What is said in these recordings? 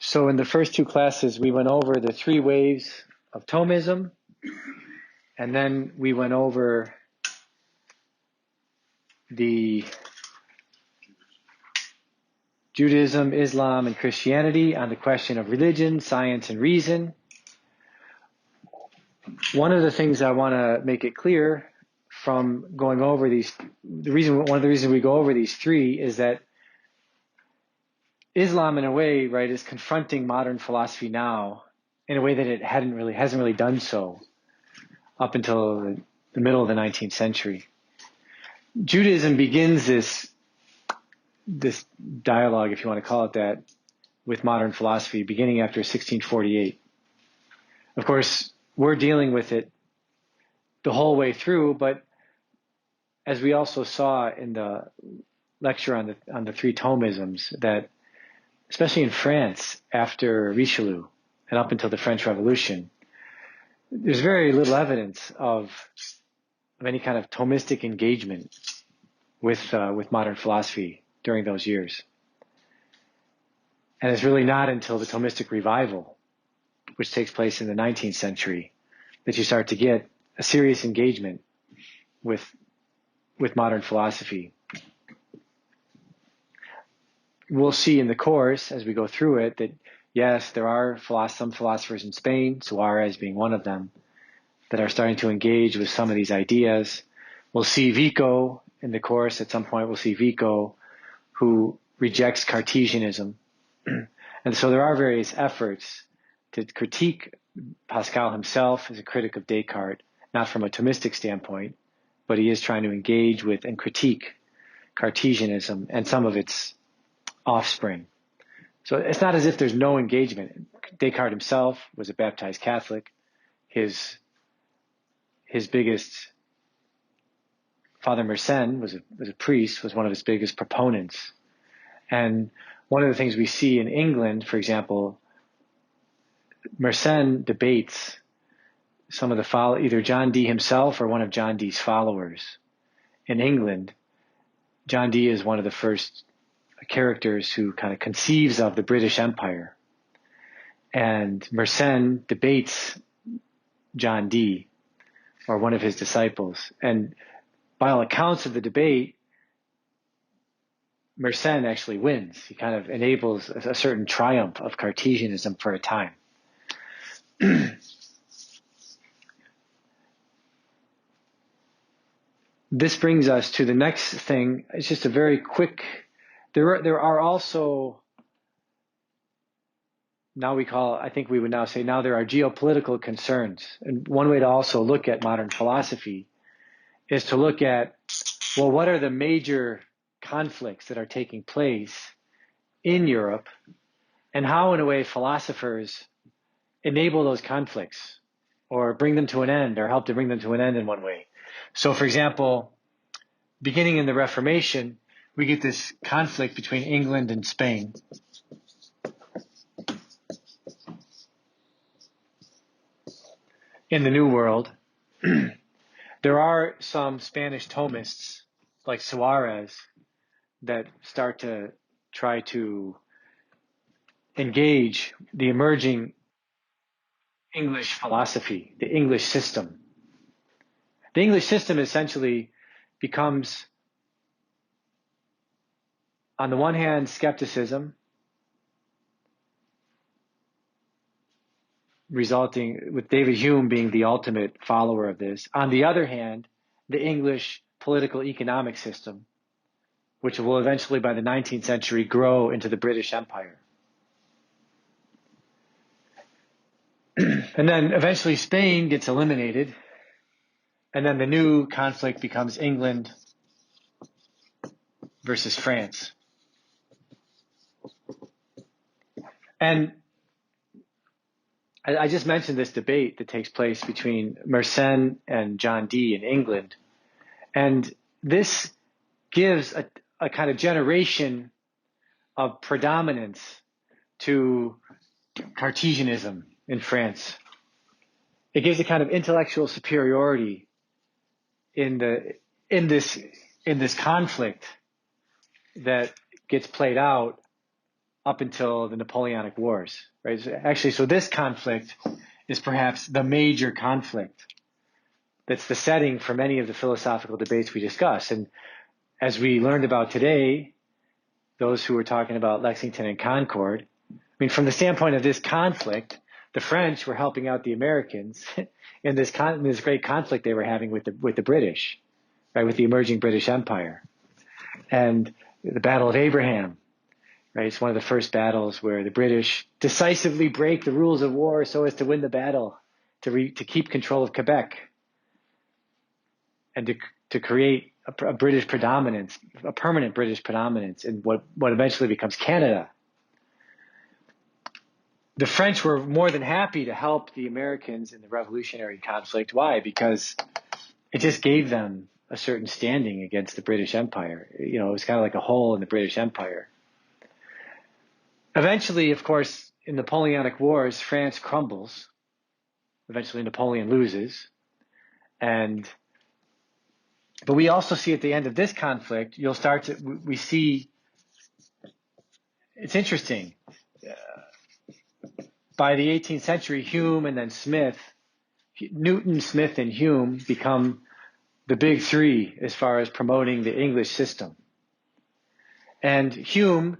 So in the first two classes, we went over the three waves of Thomism, and then we went over the Judaism, Islam, and Christianity on the question of religion, science, and reason. One of the things I want to make it clear from going over these, one of the reasons we go over these three is that Islam, in a way, right, is confronting modern philosophy now in a way that it hasn't really done so up until the middle of the 19th century. Judaism begins this dialogue, if you want to call it that, with modern philosophy, beginning after 1648. Of course, we're dealing with it the whole way through, but as we also saw in the lecture on the three Thomisms, that especially in France after Richelieu and up until the French Revolution, there's very little evidence of any kind of Thomistic engagement with modern philosophy during those years. And it's really not until the Thomistic revival, which takes place in the 19th century, that you start to get a serious engagement with modern philosophy. We'll see in the course as we go through it that yes, there are some philosophers in Spain, Suarez being one of them, that are starting to engage with some of these ideas. We'll see Vico in the course. At some point we'll see Vico, who rejects Cartesianism. And so there are various efforts to critique Pascal himself as a critic of Descartes, not from a Thomistic standpoint, but he is trying to engage with and critique Cartesianism and some of its offspring. So it's not as if there's no engagement. Descartes himself was a baptized Catholic. His biggest, Father Mersenne was a priest, was one of his biggest proponents. And one of the things we see in England, for example, Mersenne debates some of the either John Dee himself or one of John Dee's followers. In England, John Dee is one of the first characters who kind of conceives of the British Empire. And Mersenne debates John Dee, or one of his disciples. And by all accounts of the debate, Mersenne actually wins. He kind of enables a certain triumph of Cartesianism for a time. This brings us to the next thing. It's just a very quick. There are also, I think we would now say there are geopolitical concerns. And one way to also look at modern philosophy is to look at, well, what are the major conflicts that are taking place in Europe, and how, in a way, philosophers enable those conflicts or bring them to an end or help to bring them to an end in one way. So, for example, beginning in the Reformation, we get this conflict between England and Spain. In the New World, there are some Spanish Thomists like Suarez that start to try to engage the emerging English philosophy, the English system. The English system essentially becomes, on the one hand, skepticism, resulting with David Hume being the ultimate follower of this. On the other hand, the English political economic system, which will eventually, by the 19th century, grow into the British Empire. And then eventually Spain gets eliminated, and then the new conflict becomes England versus France. And I just mentioned this debate that takes place between Mersenne and John Dee in England. And this gives a kind of generation of predominance to Cartesianism in France. It gives a kind of intellectual superiority in this conflict that gets played out up until the Napoleonic Wars, right? So this conflict is perhaps the major conflict that's the setting for many of the philosophical debates we discuss. And as we learned about today, those who were talking about Lexington and Concord, I mean, from the standpoint of this conflict, the French were helping out the Americans in this great conflict they were having with the British, right, with the emerging British Empire. And the Battle of Abraham, right, it's one of the first battles where the British decisively break the rules of war so as to win the battle, to keep control of Quebec, and to create a British predominance, a permanent British predominance in what eventually becomes Canada. The French were more than happy to help the Americans in the revolutionary conflict. Why? Because it just gave them a certain standing against the British Empire. You know, it was kind of like a hole in the British Empire. Eventually, of course, in Napoleonic Wars, France crumbles. Eventually, Napoleon loses. But we also see at the end of this conflict, we see, it's interesting. By the 18th century, Hume and then Newton, Smith, and Hume become the big three as far as promoting the English system. And Hume,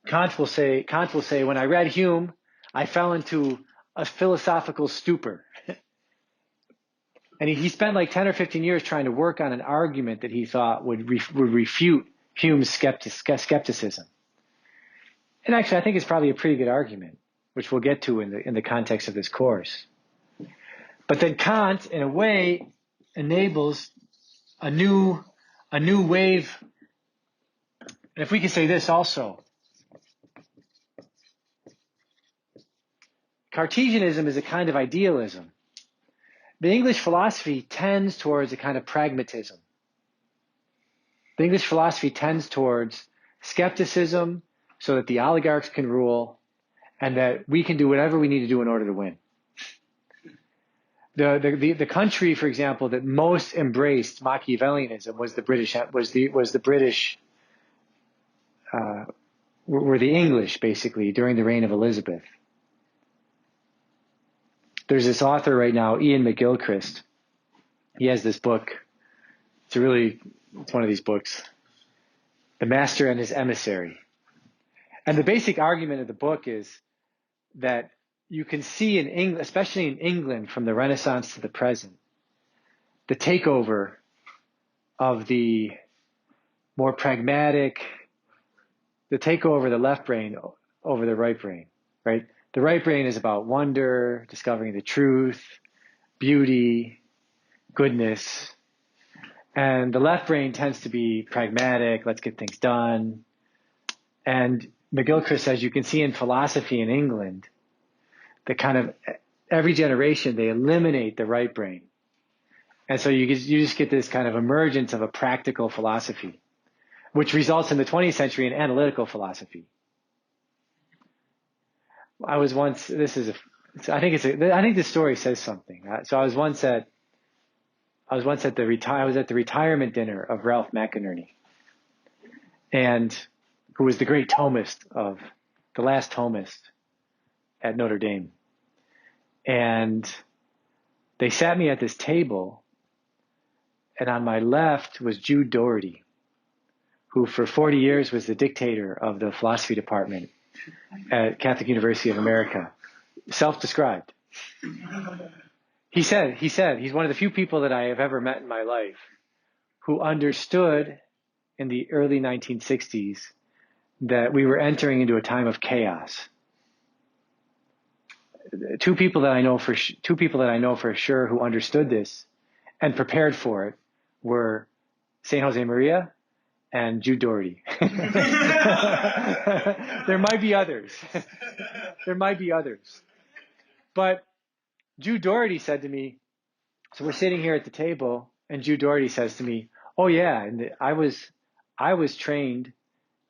Kant will say, when I read Hume, I fell into a philosophical stupor. And he spent like 10 or 15 years trying to work on an argument that he thought would refute Hume's skepticism. And actually, I think it's probably a pretty good argument, which we'll get to in the context of this course. But then Kant, in a way, enables a new wave. And if we could say this also, Cartesianism is a kind of idealism. The English philosophy tends towards a kind of pragmatism. The English philosophy tends towards skepticism so that the oligarchs can rule and that we can do whatever we need to do in order to win. The country, for example, that most embraced Machiavellianism was the English, basically, during the reign of Elizabeth. There's this author right now, Ian McGilchrist. He has this book. It's one of these books, The Master and His Emissary. And the basic argument of the book is that you can see in England, especially in England from the Renaissance to the present, the takeover of the more pragmatic, the takeover of the left brain over the right brain, right? The right brain is about wonder, discovering the truth, beauty, goodness. And the left brain tends to be pragmatic, let's get things done. And McGilchrist says you can see in philosophy in England that kind of every generation they eliminate the right brain. And so you just get this kind of emergence of a practical philosophy, which results in the 20th century in analytical philosophy. I think this story says something. So I was at the retirement dinner of Ralph McInerney, and who was the great the last Thomist at Notre Dame. And they sat me at this table, and on my left was Jude Doherty, who for 40 years was the dictator of the philosophy department at Catholic University of America, self-described. He said he's one of the few people that I have ever met in my life who understood in the early 1960s that we were entering into a time of chaos. Two people that I know for sure who understood this and prepared for it were Saint Jose Maria and Jude Doherty. There might be others. But Jude Doherty said to me, so we're sitting here at the table, and Jude Doherty says to me, oh yeah, and I was trained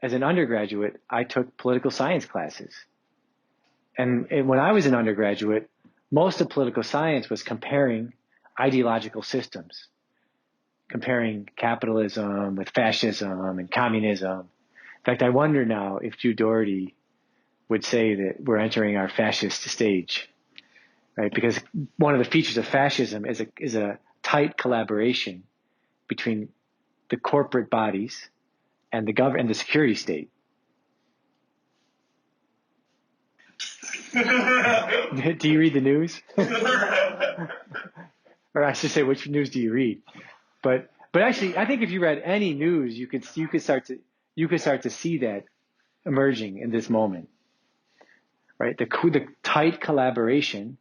as an undergraduate. I took political science classes. And when I was an undergraduate, most of political science was comparing ideological systems, comparing capitalism with fascism and communism. In fact, I wonder now if Drew Doherty would say that we're entering our fascist stage, right? Because one of the features of fascism is a tight collaboration between the corporate bodies and the security state. Do you read the news? Or I should say, which news do you read? But actually, I think if you read any news, you could start to see that emerging in this moment, right? The tight collaboration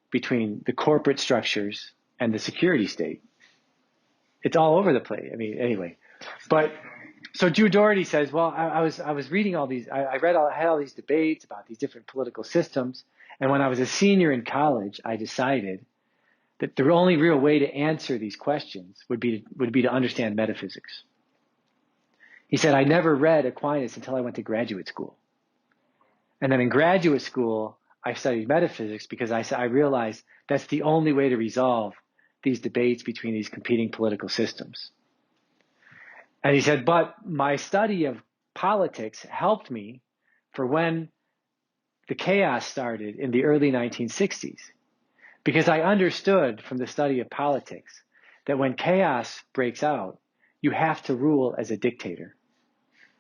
between the corporate structures and the security state. It's all over the place. I mean, anyway, but so Drew Doherty says, well, I was reading all these, I had all these debates about these different political systems, and when I was a senior in college, I decided that the only real way to answer these questions would be to understand metaphysics. He said, I never read Aquinas until I went to graduate school. And then in graduate school, I studied metaphysics because I realized that's the only way to resolve these debates between these competing political systems. And he said, but my study of politics helped me for when the chaos started in the early 1960s. Because I understood from the study of politics that when chaos breaks out, you have to rule as a dictator.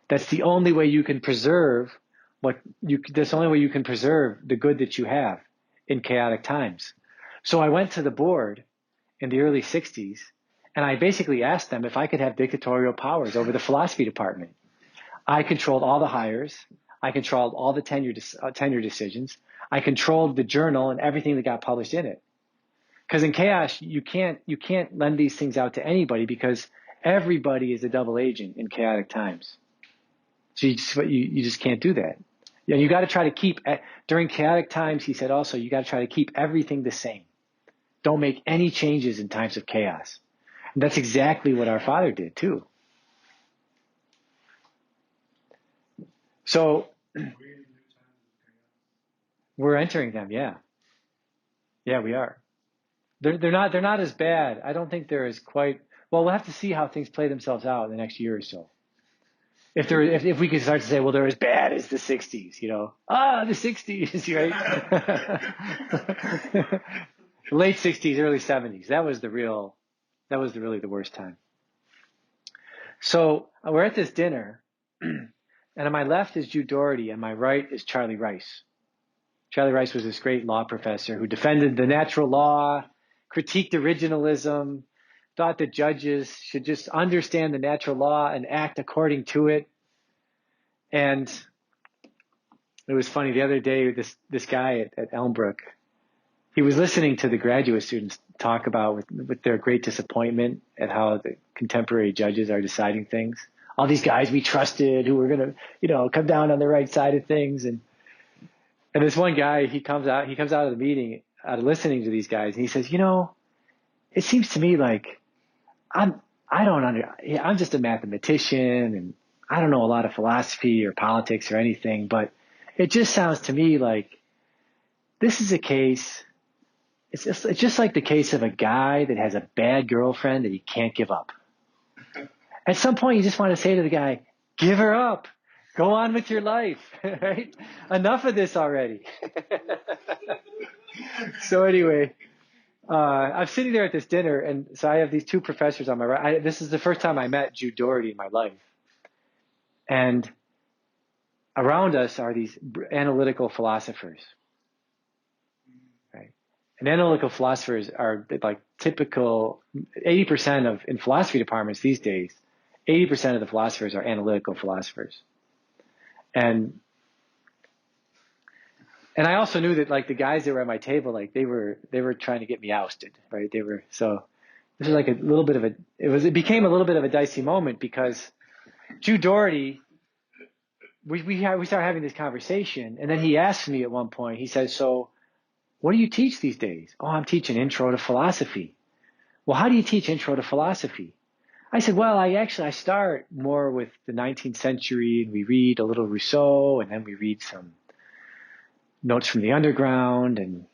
That's the only way you can preserve that's the only way you can preserve the good that you have in chaotic times. So I went to the board in the early 60s, and I basically asked them if I could have dictatorial powers over the philosophy department. I controlled all the hires. I controlled all the tenure decisions. I controlled the journal and everything that got published in it. Because in chaos, you can't lend these things out to anybody because everybody is a double agent in chaotic times. So you just can't do that. And you got to try to keep, during chaotic times, he said also, you got to try to keep everything the same. Don't make any changes in times of chaos. And that's exactly what our father did too. So we're entering them, yeah. Yeah, we are. They're not as bad. I don't think they're as quite, well, we'll have to see how things play themselves out in the next year or so. If we could start to say, well, they're as bad as the 60s, the 60s, right? Late 60s, early 70s. That was really the worst time. So we're at this dinner, and on my left is Drew Doherty, and my right is Charlie Rice. Charlie Rice was this great law professor who defended the natural law, critiqued originalism, thought that judges should just understand the natural law and act according to it. And it was funny, the other day, this guy at Elmbrook, he was listening to the graduate students talk about with their great disappointment at how the contemporary judges are deciding things. All these guys we trusted who were going to, come down on the right side of things. And this one guy, he comes out of the meeting, out of listening to these guys, and he says, it seems to me like I'm just a mathematician, and I don't know a lot of philosophy or politics or anything, but it just sounds to me like this is a case. It's just like the case of a guy that has a bad girlfriend that he can't give up. At some point, you just want to say to the guy, give her up. Go on with your life, right? Enough of this already. So anyway, I'm sitting there at this dinner, and so I have these two professors on my right. This is the first time I met Drew Doherty in my life. And around us are these analytical philosophers. Right? And analytical philosophers are like typical, 80% in philosophy departments these days, 80% of the philosophers are analytical philosophers. And I also knew that like the guys that were at my table, like they were trying to get me ousted, right? So this was like it became a little bit of a dicey moment because Drew Doherty, we started having this conversation, and then he asked me at one point, he says, so what do you teach these days? Oh, I'm teaching intro to philosophy. Well, how do you teach intro to philosophy? I said, well, I start more with the 19th century, and we read a little Rousseau, and then we read some Notes from the Underground, and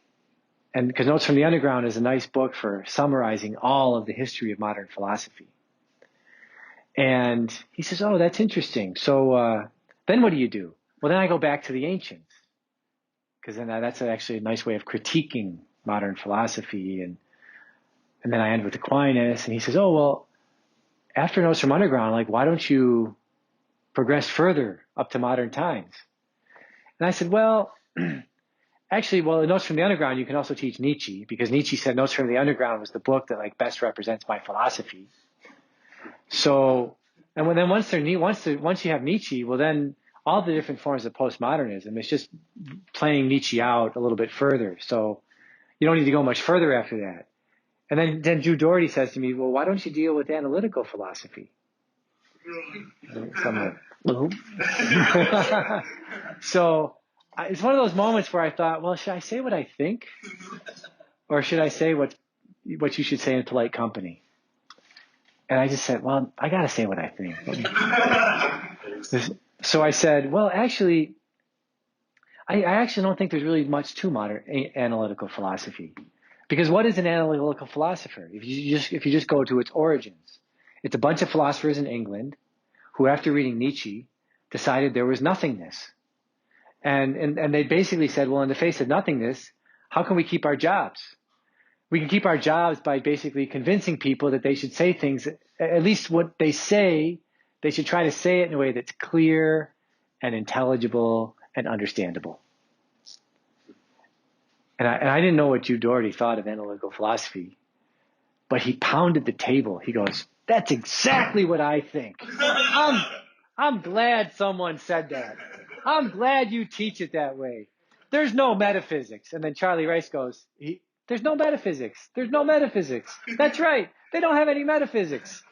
because Notes from the Underground is a nice book for summarizing all of the history of modern philosophy. And he says, oh, that's interesting. So then what do you do? Well, then I go back to the ancients, because then that's actually a nice way of critiquing modern philosophy. And then I end with Aquinas, and he says, oh, well, after Notes from Underground, like, why don't you progress further up to modern times? And I said, well, actually, well, in Notes from the Underground, you can also teach Nietzsche, because Nietzsche said Notes from the Underground was the book that like best represents my philosophy. So, and then once you have Nietzsche, well, then all the different forms of postmodernism, it's just playing Nietzsche out a little bit further. So you don't need to go much further after that. And then Drew Doherty says to me, well, why don't you deal with analytical philosophy? So it's one of those moments where I thought, well, should I say what I think? Or should I say what you should say in polite company? And I just said, well, I got to say what I think. So I said, well, actually, I actually don't think there's really much to modern analytical philosophy. Because what is an analytical philosopher? If you just go to its origins, it's a bunch of philosophers in England who, after reading Nietzsche, decided there was nothingness. And they basically said, well, in the face of nothingness, how can we keep our jobs? We can keep our jobs by basically convincing people that they should say things, at least what they say, they should try to say it in a way that's clear and intelligible and understandable. And I didn't know what Drew Doherty thought of analytical philosophy, but he pounded the table. He goes, that's exactly what I think. I'm glad someone said that. I'm glad you teach it that way. There's no metaphysics. And then Charlie Rice goes, there's no metaphysics. There's no metaphysics. That's right. They don't have any metaphysics.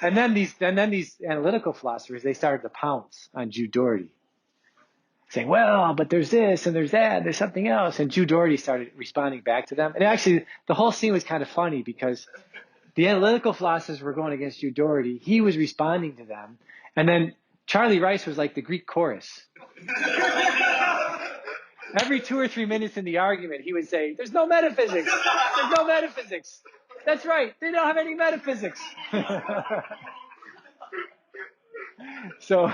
And then these analytical philosophers, they started to pounce on Drew Doherty, saying, well, but there's this and there's that, and there's something else. And Drew Doherty started responding back to them. And actually, the whole scene was kind of funny because the analytical philosophers were going against Drew Doherty. He was responding to them. And then Charlie Rice was like the Greek chorus. Every 2 or 3 minutes in the argument, he would say, there's no metaphysics. There's no metaphysics. That's right. They don't have any metaphysics. So,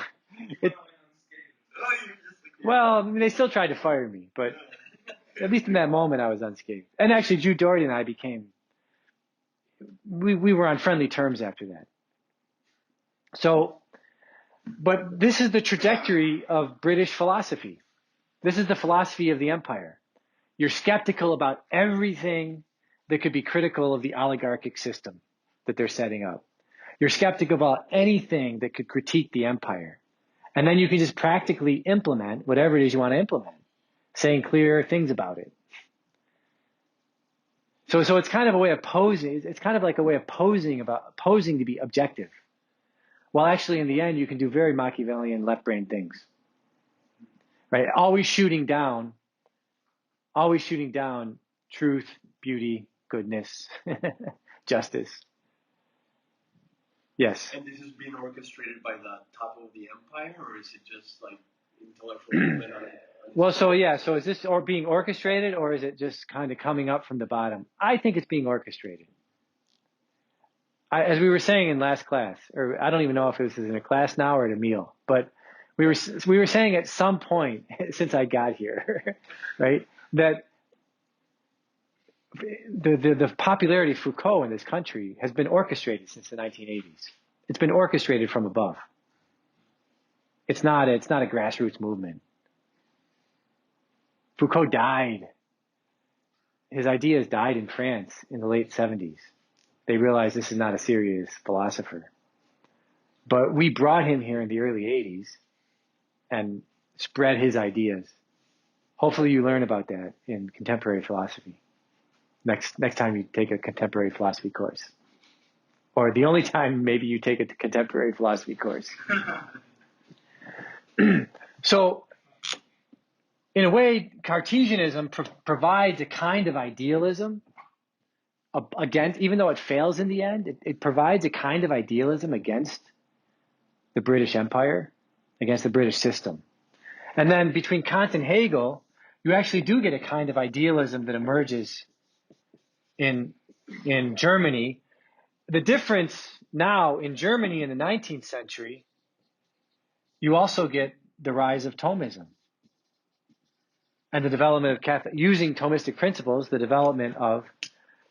well, I mean, they still tried to fire me, but at least in that moment, I was unscathed. And actually, Drew Doherty and I we were on friendly terms after that. So, but this is the trajectory of British philosophy. This is the philosophy of the empire. You're skeptical about everything that could be critical of the oligarchic system that they're setting up. You're skeptical about anything that could critique the empire. And then you can just practically implement whatever it is you want to implement, saying clear things about it. So it's kind of a way of posing. It's kind of like a way of posing to be objective. While actually in the end, you can do very Machiavellian left-brain things. Right? Always shooting down truth, beauty, goodness, justice. Yes. And this is being orchestrated by the top of the empire, or is it just like intellectual movement on it? Well, so is this being orchestrated, or is it just kind of coming up from the bottom? I think it's being orchestrated. As we were saying in last class, or I don't even know if this is in a class now or at a meal, but we were saying at some point since I got here, right, that the popularity of Foucault in this country has been orchestrated since the 1980s. It's been orchestrated from above. It's not a grassroots movement. Foucault died. His ideas died in France in the late 70s. They realized this is not a serious philosopher. But we brought him here in the early 80s and spread his ideas. Hopefully you learn about that in contemporary philosophy. Next time you take a contemporary philosophy course. Or the only time maybe you take a contemporary philosophy course. So, in a way, Cartesianism provides a kind of idealism against, even though it fails in the end, it provides a kind of idealism against the British Empire, against the British system. And then between Kant and Hegel, you actually do get a kind of idealism that emerges in Germany. The difference now in Germany in the 19th century, you also get the rise of Thomism and the development of Catholic, using Thomistic principles, the development of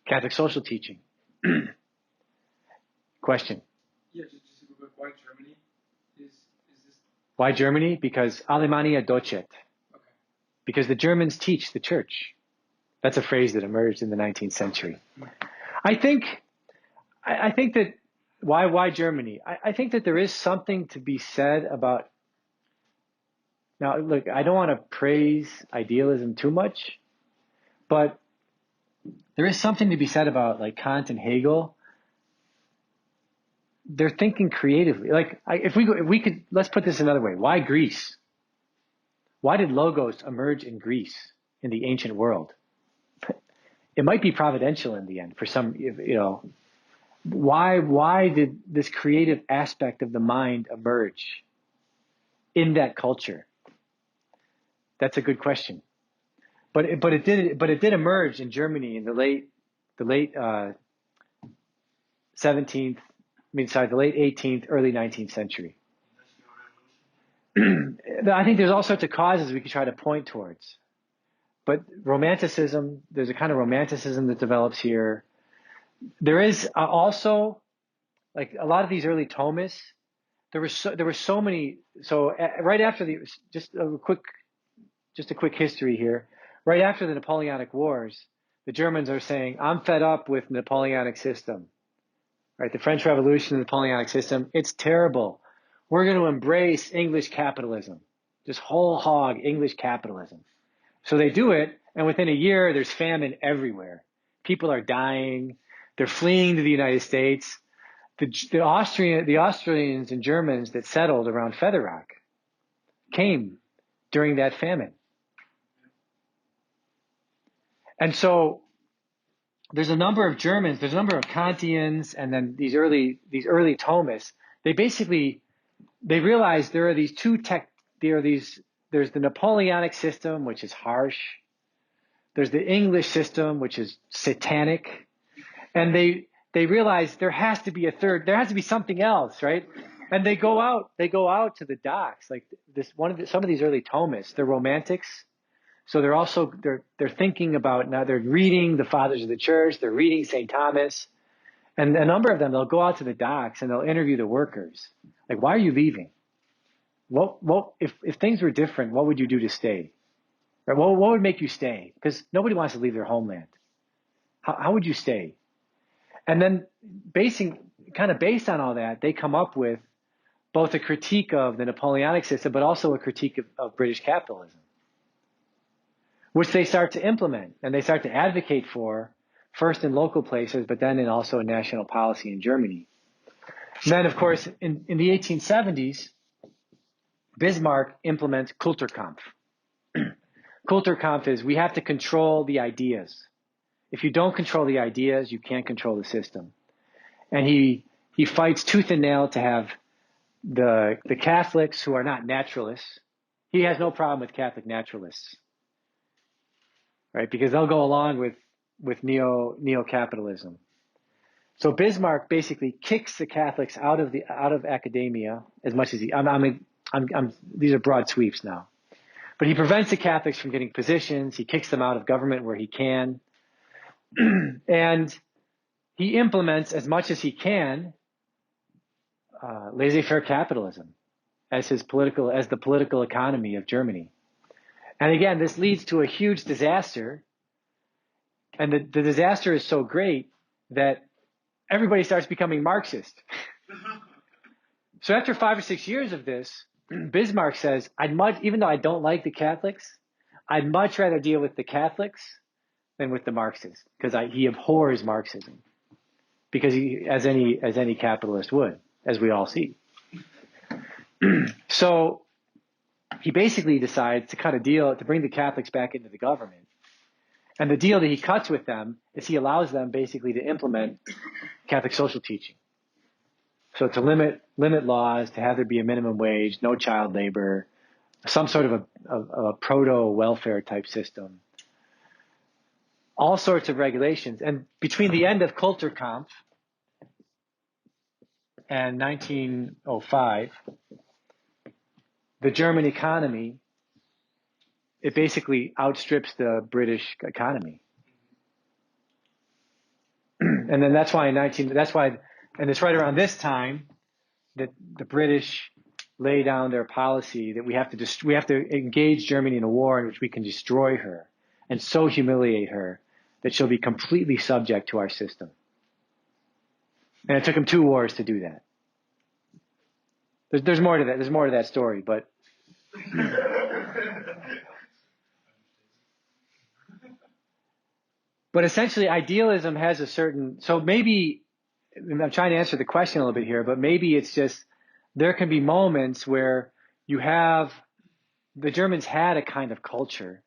Catholic social teaching. Question. Yeah, just a quick, why Germany? Is this Why Germany? Because Alemannia docet. okay? Because the Germans teach the church. That's a phrase that emerged in the 19th century. I think that why Germany? I think that there is something to be said about. Now, look, I don't want to praise idealism too much, but there is something to be said about like Kant and Hegel. They're thinking creatively. Like if we could, let's put this another way. Why Greece? Why did logos emerge in Greece in the ancient world? It might be providential in the end for some, why did this creative aspect of the mind emerge in that culture? That's a good question. But it did emerge in Germany in the late 17th, the late 18th, early 19th century. I think there's all sorts of causes we could try to point towards. But Romanticism, there's a kind of Romanticism that develops here. There is also, like a lot of these early Thomists, there were so many. So right after just a quick history here. Right after the Napoleonic Wars, the Germans are saying, "I'm fed up with the Napoleonic system." Right, the French Revolution, the Napoleonic system, it's terrible. We're going to embrace English capitalism, just whole hog English capitalism. So they do it, and within a year, there's famine everywhere. People are dying. They're fleeing to the United States. The Austrians and Germans that settled around Featherrock came during that famine. And so there's a number of Germans, there's a number of Kantians, and then these early Thomists. They realize there are these there's the Napoleonic system, which is harsh. There's the English system, which is satanic. And they realize there has to be there has to be something else, right? And they go out to the docks, like some of these early Thomists, they're romantics. So they're thinking about, now they're reading the fathers of the church, they're reading St. Thomas, and a number of them, they'll go out to the docks and they'll interview the workers. Like, why are you leaving? If things were different, what would you do to stay? Or what would make you stay? Because nobody wants to leave their homeland. How would you stay? And then based on all that, they come up with both a critique of the Napoleonic system, but also a critique of British capitalism, which they start to implement and they start to advocate for, first in local places, but then also in national policy in Germany. And then, of course, in the 1870s, Bismarck implements Kulturkampf. Kulturkampf is, we have to control the ideas. If you don't control the ideas, you can't control the system. And he fights tooth and nail to have the Catholics who are not naturalists. He has no problem with Catholic naturalists, right? Because they'll go along with neo-capitalism. So Bismarck basically kicks the Catholics out of academia as much as these are broad sweeps now, but he prevents the Catholics from getting positions. He kicks them out of government where he can, and he implements as much as he can laissez-faire capitalism as the political economy of Germany. And again, this leads to a huge disaster. And the disaster is so great that everybody starts becoming Marxist. So after 5 or 6 years of this, Bismarck says, even though I don't like the Catholics, I'd much rather deal with the Catholics than with the Marxists, because he abhors Marxism, because as any capitalist would, as we all see. So he basically decides to cut a deal to bring the Catholics back into the government. And the deal that he cuts with them is he allows them basically to implement Catholic social teaching. So to limit laws, to have there be a minimum wage, no child labor, some sort of a proto-welfare type system. All sorts of regulations. And between the end of Kulturkampf and 1905, the German economy, it basically outstrips the British economy. And then that's why and it's right around this time that the British lay down their policy that we have to engage Germany in a war in which we can destroy her and so humiliate her that she'll be completely subject to our system. And it took them 2 wars to do that. There's more to that. There's more to that story, but but essentially idealism has a certain, so maybe, I'm trying to answer the question a little bit here, but maybe it's just, there can be moments where the Germans had a kind of culture.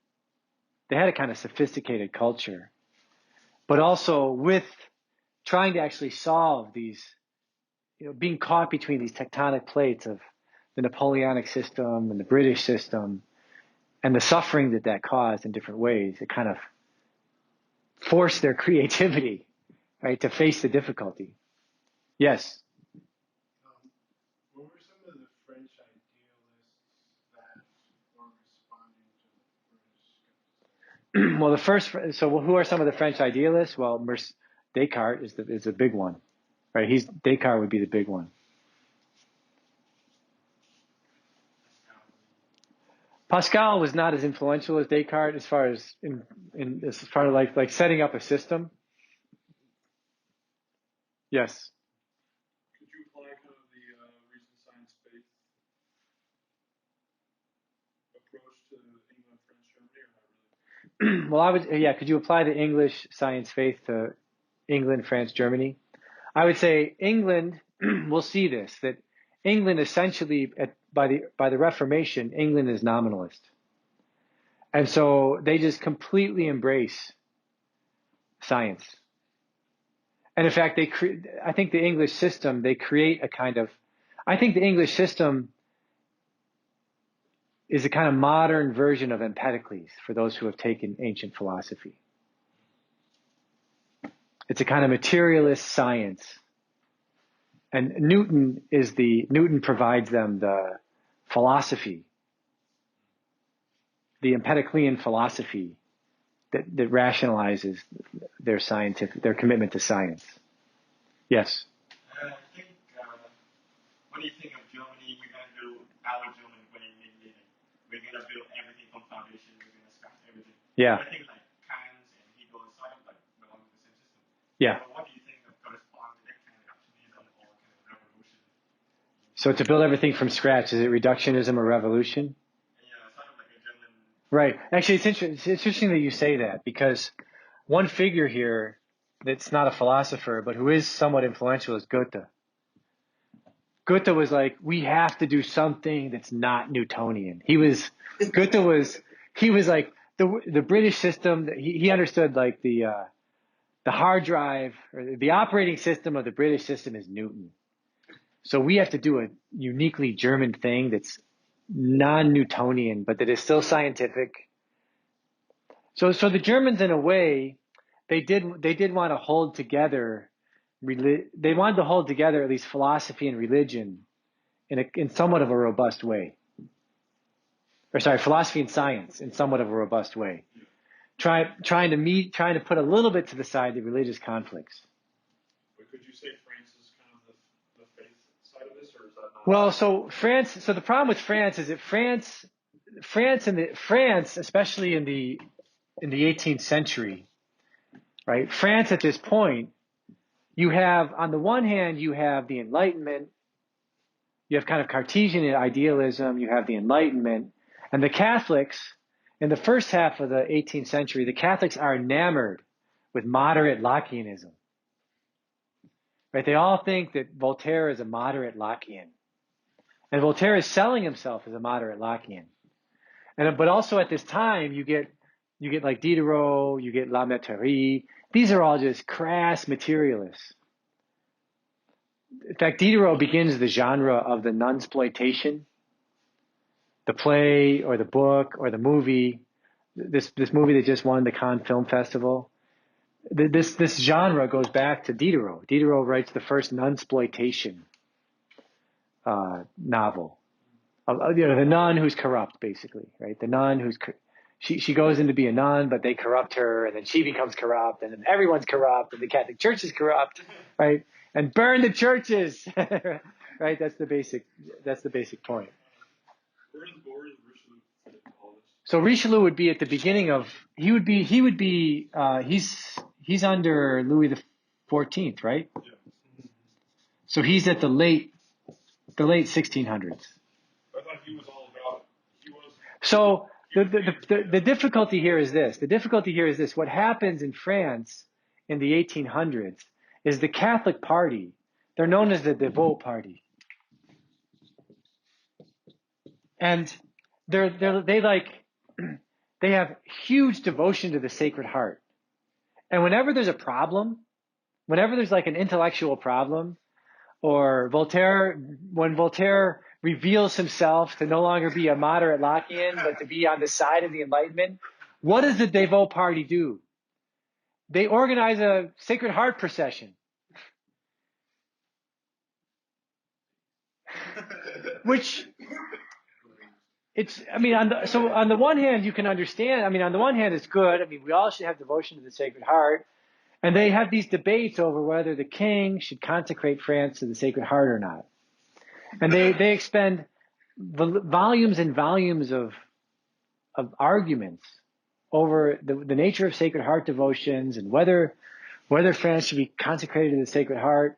They had a kind of sophisticated culture, but also with trying to actually solve these, being caught between these tectonic plates of the Napoleonic system and the British system and the suffering that caused in different ways, it kind of forced their creativity, right, to face the difficulty. Yes? What were some of the French idealists that were responding to the British? Well, so who are some of the French idealists? Well, Descartes is a big one, right? Descartes would be the big one. Pascal was not as influential as Descartes as far as like setting up a system. Yes. Could you apply kind of the reason science-based approach to England, France, Germany, or not really? Well, could you apply the English science faith to England, France, Germany? I would say England, we'll see this, that England essentially, by the Reformation, England is nominalist. And so they just completely embrace science. And in fact, I think the English system, I think the English system is a kind of modern version of Empedocles for those who have taken ancient philosophy. It's a kind of materialist science. And Newton provides them the philosophy, the Empedoclean philosophy that rationalizes their commitment to science. Yes? I think, when you think of Germany, we're going to do our German way, meaning we're going to build everything from foundation, we're going to scratch everything. Yeah. I think like Kant and Hegel and sort of like belong to the same system. Yeah. So what do you think of corresponds to that kind of reductionism or kind of revolution? So to build everything from scratch, is it reductionism or revolution? Yeah, sort of like a German. Right. Actually, it's interesting that you say that, because one figure here that's not a philosopher, but who is somewhat influential, is Goethe. Goethe was like, we have to do something that's not Newtonian. He was like the British system. He understood like the hard drive, or the operating system of the British system is Newton. So we have to do a uniquely German thing that's non-Newtonian, but that is still scientific. So the Germans, in a way, they did want to hold together. They wanted to hold together at least philosophy and religion in somewhat of a robust way. Or sorry, philosophy and science in somewhat of a robust way. Trying to put a little bit to the side the religious conflicts. But could you say France is kind of the faith side of this, or is that not? Well, so the problem with France is that France, especially in the 18th century, right? France at this point, you have, on the one hand, you have the Enlightenment, you have kind of Cartesian idealism, you have the Enlightenment, and the Catholics, in the first half of the 18th century, the Catholics are enamored with moderate Lockeanism. Right? They all think that Voltaire is a moderate Lockean. And Voltaire is selling himself as a moderate Lockean. But also at this time, you get like Diderot, you get La Mettrie. These are all just crass materialists. In fact, Diderot begins the genre of the nunsploitation, the play or the book or the movie. This movie that just won the Cannes Film Festival. This genre goes back to Diderot. Diderot writes the first nunsploitation, novel. The nun who's corrupt, basically, right? The nun who's she goes in to be a nun, but they corrupt her, and then she becomes corrupt, and then everyone's corrupt, and the Catholic Church is corrupt, right? And burn the churches, right? That's the basic point. Where does Richelieu fit into all this? So Richelieu would be at the beginning of he's under Louis the 14th, right? Yeah. So he's at the late 1600s. I thought he was all about. He was. So the difficulty here is this. The difficulty here is this. What happens in France in the 1800s is the Catholic Party. They're known as the Devout Party, and they have huge devotion to the Sacred Heart. And whenever there's a problem, whenever there's like an intellectual problem, or when Voltaire reveals himself to no longer be a moderate Lockean, but to be on the side of the Enlightenment, what does the Devout Party do? They organize a Sacred Heart procession. Which, on the one hand, you can understand, on the one hand, it's good. We all should have devotion to the Sacred Heart. And they have these debates over whether the king should consecrate France to the Sacred Heart or not. And they expend volumes and volumes of arguments over the nature of Sacred Heart devotions and whether France should be consecrated to the Sacred Heart.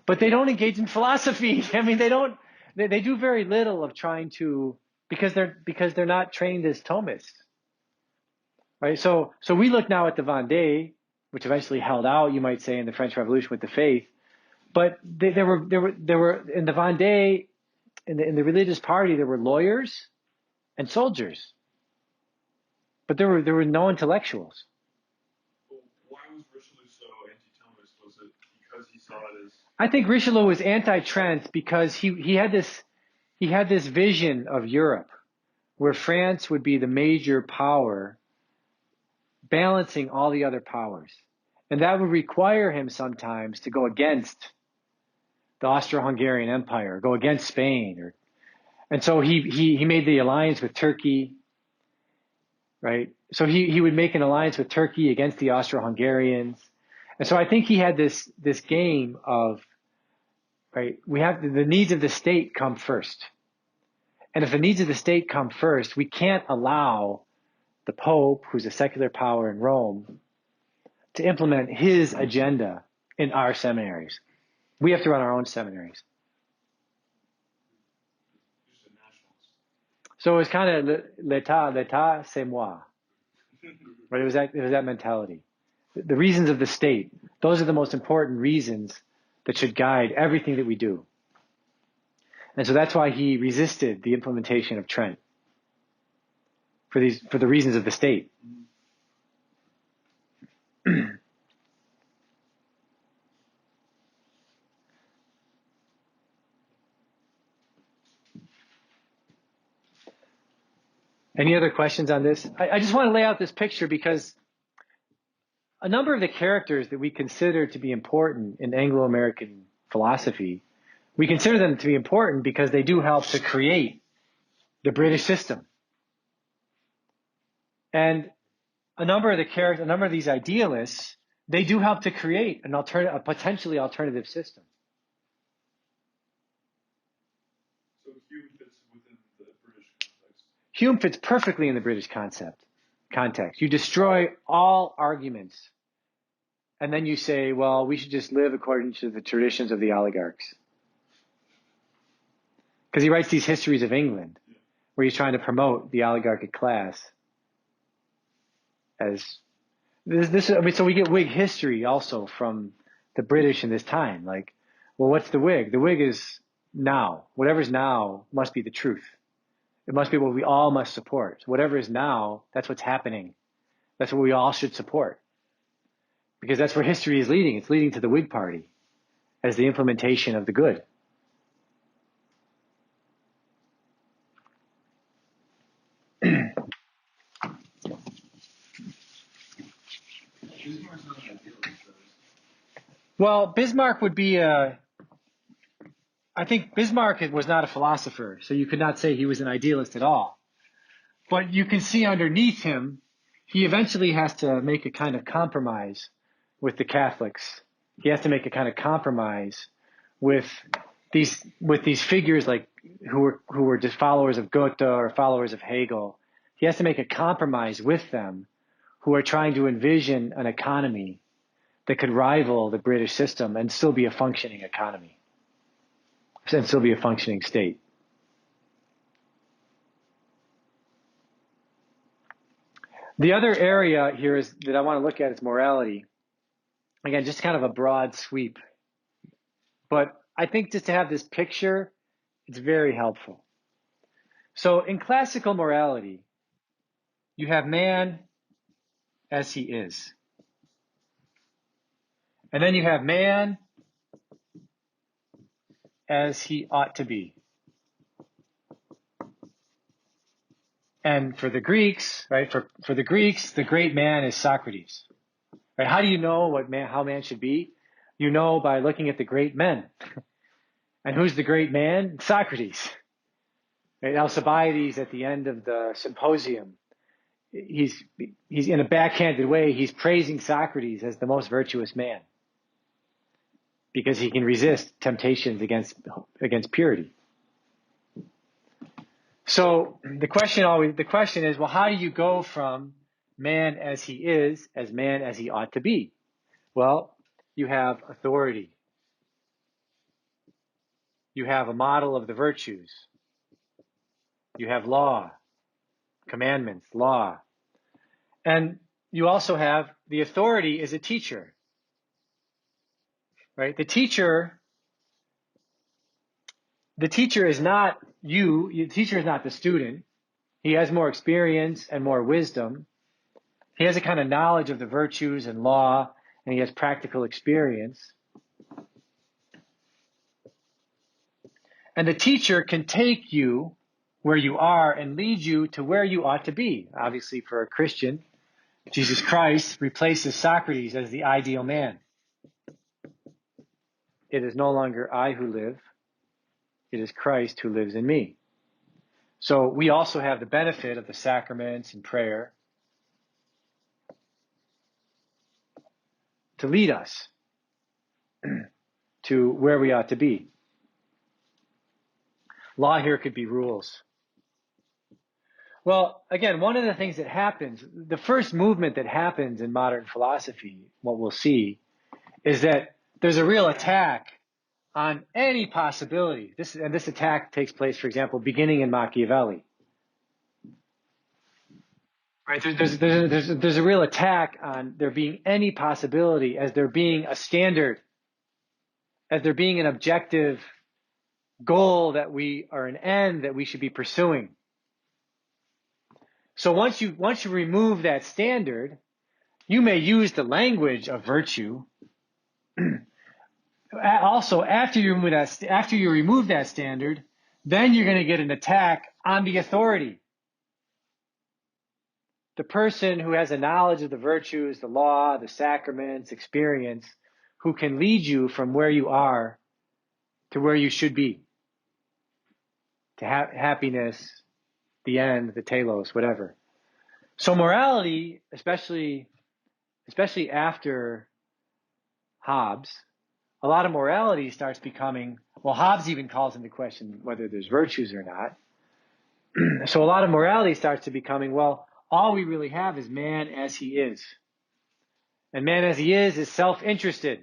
But they don't engage in philosophy. They do very little of trying to, because they're not trained as Thomists. Right? So we look now at the Vendée, which eventually held out, you might say, in the French Revolution with the faith. But there were in the Vendée, in the religious party, there were lawyers and soldiers, but there were no intellectuals. Well, why was Richelieu so anti-Thomist? Was it because he saw it as? I think Richelieu was anti-Trent because he had this vision of Europe, where France would be the major power, balancing all the other powers, and that would require him sometimes to go against the Austro-Hungarian Empire, go against Spain, and so he made the alliance with Turkey, right? So he would make an alliance with Turkey against the Austro-Hungarians, and so I think he had this game of, right, we have the needs of the state come first, and if the needs of the state come first, we can't allow the Pope, who's a secular power in Rome, to implement his agenda in our seminaries. We have to run our own seminaries. So it was kind of l'état, c'est moi. Right? It was that mentality. The reasons of the state, those are the most important reasons that should guide everything that we do. And so that's why he resisted the implementation of Trent, for the reasons of the state. Any other questions on this? I just want to lay out this picture because a number of the characters that we consider to be important in Anglo-American philosophy, we consider them to be important because they do help to create the British system. And a number of these idealists, they do help to create a potentially alternative system. So Hume fits within the British context. Hume fits perfectly in the British context. You destroy all arguments, and then you say, well, we should just live according to the traditions of the oligarchs. Because he writes these histories of England, where he's trying to promote the oligarchic class as this. So we get Whig history also from the British in this time. Like, well, what's the Whig? The Whig is now. Whatever's now must be the truth. It must be what we all must support. So whatever is now, that's what's happening. That's what we all should support. Because that's where history is leading. It's leading to the Whig Party as the implementation of the good. Well, Bismarck would be I think Bismarck was not a philosopher, so you could not say he was an idealist at all. But you can see underneath him, he eventually has to make a kind of compromise with the Catholics. He has to make a kind of compromise with these figures like who were just followers of Goethe or followers of Hegel. He has to make a compromise with them, who are trying to envision an economy that could rival the British system and still be a functioning economy, and still be a functioning state. The other area here that I want to look at is morality. Again, just kind of a broad sweep. But I think just to have this picture, it's very helpful. So in classical morality, you have man as he is. And then you have man as he ought to be. And for the Greeks, right, for the Greeks, the great man is Socrates. Right? How do you know how man should be? You know by looking at the great men. And who's the great man? Socrates. Right? Alcibiades at the end of the symposium, he's in a backhanded way, he's praising Socrates as the most virtuous man because he can resist temptations against purity. So the question is, well, how do you go from man as he is, as man as he ought to be? Well, you have authority. You have a model of the virtues. You have law, commandments, law. And you also have the authority is a teacher. Right? The teacher is not you. The teacher is not the student. He has more experience and more wisdom. He has a kind of knowledge of the virtues and law, and he has practical experience. And the teacher can take you where you are and lead you to where you ought to be. Obviously, for a Christian, Jesus Christ replaces Socrates as the ideal man. It is no longer I who live. It is Christ who lives in me. So we also have the benefit of the sacraments and prayer to lead us to where we ought to be. Law here could be rules. Well, again, one of the things that happens, the first movement that happens in modern philosophy, what we'll see, is that there's a real attack on any possibility. This attack takes place, for example, beginning in Machiavelli. Right? There's a real attack on there being any possibility as there being a standard, as there being an objective goal an end that we should be pursuing. So once you remove that standard, you may use the language of virtue. Also, after you remove that standard, then you're going to get an attack on the authority. The person who has a knowledge of the virtues, the law, the sacraments, experience, who can lead you from where you are to where you should be, to happiness, the end, the telos, whatever. So morality, especially after Hobbes, a lot of morality starts becoming, well, Hobbes even calls into question whether there's virtues or not. So a lot of morality starts to becoming, well, all we really have is man as he is. And man as he is self-interested.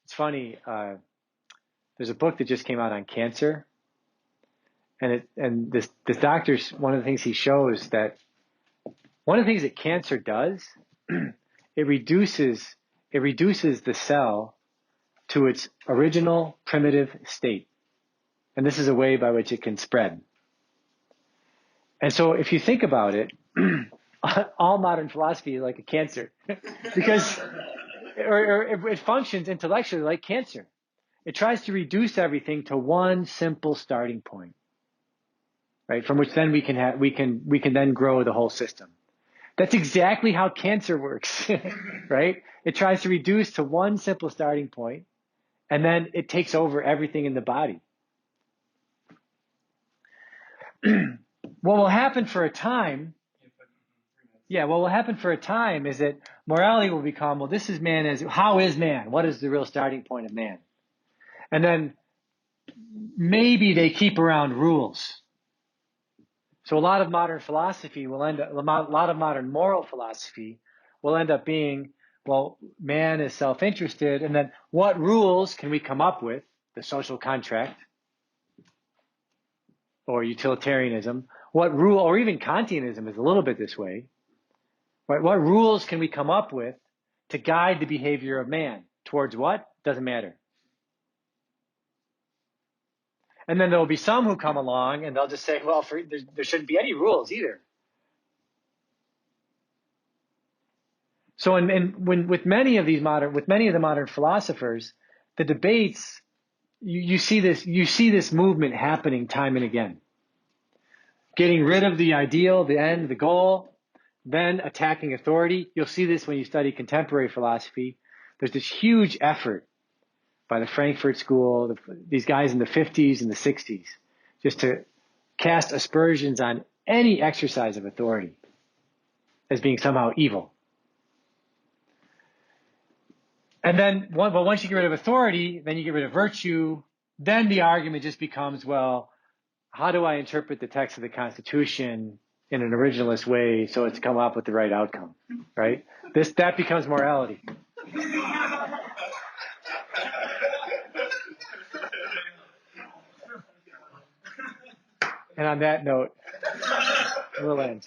It's funny, there's a book that just came out on cancer. And this doctor, one of the things he shows that one of the things that cancer does, it reduces the cell to its original primitive state. And this is a way by which it can spread. And so if you think about it, all modern philosophy is like a cancer because it functions intellectually like cancer. It tries to reduce everything to one simple starting point, right? From which then we can then grow the whole system. That's exactly how cancer works, right? It tries to reduce to one simple starting point, And then it takes over everything in the body. What will happen for a time, what will happen for a time is that morality will become, well, this is man how is man? What is the real starting point of man? And then maybe they keep around rules. So a lot of modern philosophy a lot of modern moral philosophy will end up being, well, man is self-interested, and then what rules can we come up with? The social contract, or utilitarianism. What rule, or even Kantianism is a little bit this way. Right? What rules can we come up with to guide the behavior of man? Towards what? Doesn't matter. And then there will be some who come along and they'll just say, well, there shouldn't be any rules either. So with many of the modern philosophers, the debates, you see this movement happening time and again. Getting rid of the ideal, the end, the goal, then attacking authority. You'll see this when you study contemporary philosophy. There's this huge effort by the Frankfurt School, these guys in the 50s and the 60s, just to cast aspersions on any exercise of authority as being somehow evil. And then, but once you get rid of authority, then you get rid of virtue, then the argument just becomes, well, how do I interpret the text of the Constitution in an originalist way so it's come up with the right outcome, right? That becomes morality. And on that note, we'll end.